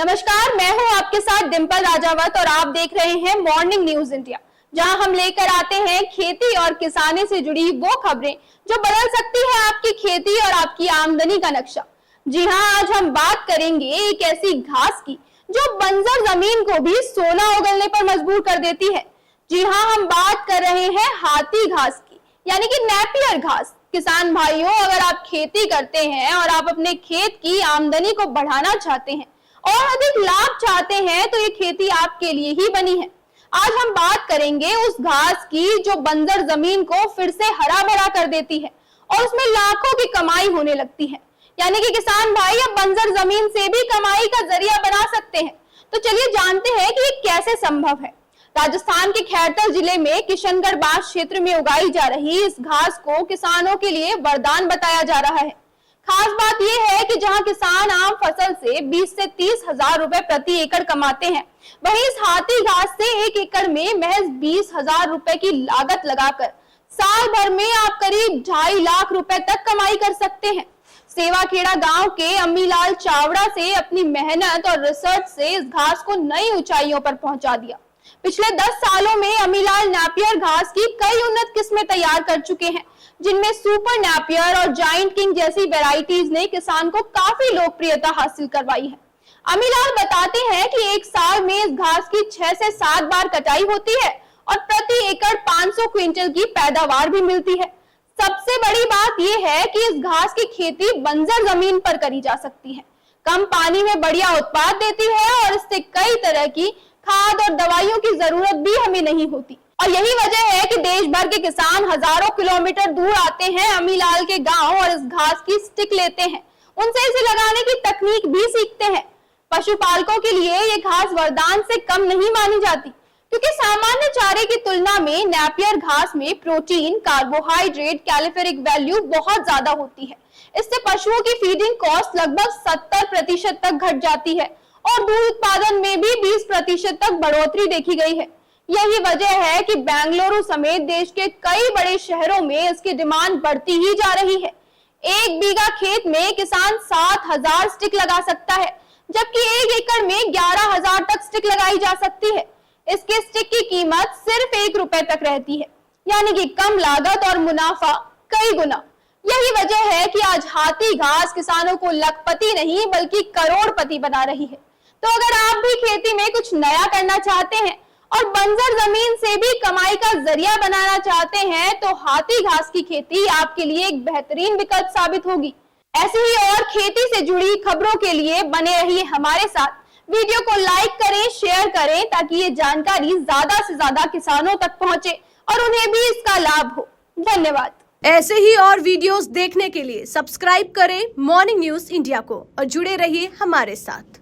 नमस्कार, मैं हूं आपके साथ डिंपल राजावत और आप देख रहे हैं मॉर्निंग न्यूज इंडिया, जहां हम लेकर आते हैं खेती और किसानी से जुड़ी वो खबरें जो बदल सकती है आपकी खेती और आपकी आमदनी का नक्शा। जी हां, आज हम बात करेंगे एक ऐसी घास की जो बंजर जमीन को भी सोना उगलने पर मजबूर कर देती है। जी हां, हम बात कर रहे हैं हाथी घास की, यानी कि नेपियर घास। किसान भाइयों, अगर आप खेती करते हैं और आप अपने खेत की आमदनी को बढ़ाना चाहते हैं और अधिक लाभ चाहते हैं तो ये खेती आपके लिए ही बनी है। आज हम बात करेंगे उस घास की जो बंजर जमीन को फिर से हरा भरा कर देती है और उसमें लाखों की कमाई होने लगती है। यानी कि किसान भाई अब बंजर जमीन से भी कमाई का जरिया बना सकते हैं। तो चलिए जानते हैं कि ये कैसे संभव है। राजस्थान के खैरतर जिले में किशनगढ़ बांस क्षेत्र में उगाई जा रही इस घास को किसानों के लिए वरदान बताया जा रहा है। खास बात यह है कि जहां किसान आम फसल से 20 से 30 हजार रुपए प्रति एकड़ कमाते हैं, वहीं इस हाथी घास से 1 एकड़ में महज 20,000 रुपए की लागत लगाकर साल भर में आप करीब 2.5 लाख रुपए तक कमाई कर सकते हैं। सेवाखेड़ा गांव के अम्मीलाल चावड़ा से अपनी मेहनत और रिसर्च से इस घास को नई ऊंचाइयों पर पहुंचा दिया। पिछले 10 सालों में अम्मीलाल नेपियर घास की कई उन्नत किस्में तैयार कर चुके हैं, जिनमें सुपर नेपियर और जायंट किंग जैसी वैरायटीज ने किसान को काफी लोकप्रियता हासिल करवाई है। अम्मीलाल बताते हैं कि एक साल में इस घास की 6 से 7 बार कटाई होती है और प्रति एकड़ 500 क्विंटल की पैदावार भी मिलती है। सबसे बड़ी बात यह है कि इस घास की खेती बंजर जमीन पर करी जा सकती है, कम पानी में बढ़िया उत्पाद देती है और इससे कई तरह की खाद और दवाइयों की जरूरत भी हमें नहीं होती। और यही वजह है कि देश भर के किसान हजारों किलोमीटर दूर आते हैं अम्मीलाल के गांव और इस घास की स्टिक लेते हैं, उनसे इसे लगाने की तकनीक भी सीखते हैं। पशुपालकों के लिए ये घास वरदान से कम नहीं मानी जाती, क्योंकि सामान्य चारे की तुलना में नेपियर घास में प्रोटीन, कार्बोहाइड्रेट, कैलोरीफिक वैल्यू बहुत ज्यादा होती है। इससे पशुओं की फीडिंग कॉस्ट लगभग 70% तक घट जाती है और दूध उत्पादन में भी 20% तक बढ़ोतरी देखी गई है। यही वजह है कि बेंगलुरु समेत देश के कई बड़े शहरों में इसकी डिमांड बढ़ती ही जा रही है। 1 बीघा खेत में किसान 7,000 स्टिक लगा सकता है, जबकि 1 एकड़ में 11,000 तक स्टिक लगाई जा सकती है। इसके स्टिक की कीमत सिर्फ 1 रुपए तक रहती है, यानी कि कम लागत और मुनाफा कई गुना। यही वजह है कि आज हाथी घास किसानों को लखपति नहीं बल्कि करोड़पति बना रही है। तो अगर आप भी खेती में कुछ नया करना चाहते हैं और बंजर जमीन से भी कमाई का जरिया बनाना चाहते हैं, तो हाथी घास की खेती आपके लिए एक बेहतरीन विकल्प साबित होगी। ऐसी ही और खेती से जुड़ी खबरों के लिए बने रहिए हमारे साथ। वीडियो को लाइक करें, शेयर करें, ताकि ये जानकारी ज्यादा से ज्यादा किसानों तक पहुंचे और उन्हें भी इसका लाभ हो। धन्यवाद। ऐसे ही और वीडियोस देखने के लिए सब्सक्राइब करें मॉर्निंग न्यूज इंडिया को और जुड़े रहिए हमारे साथ।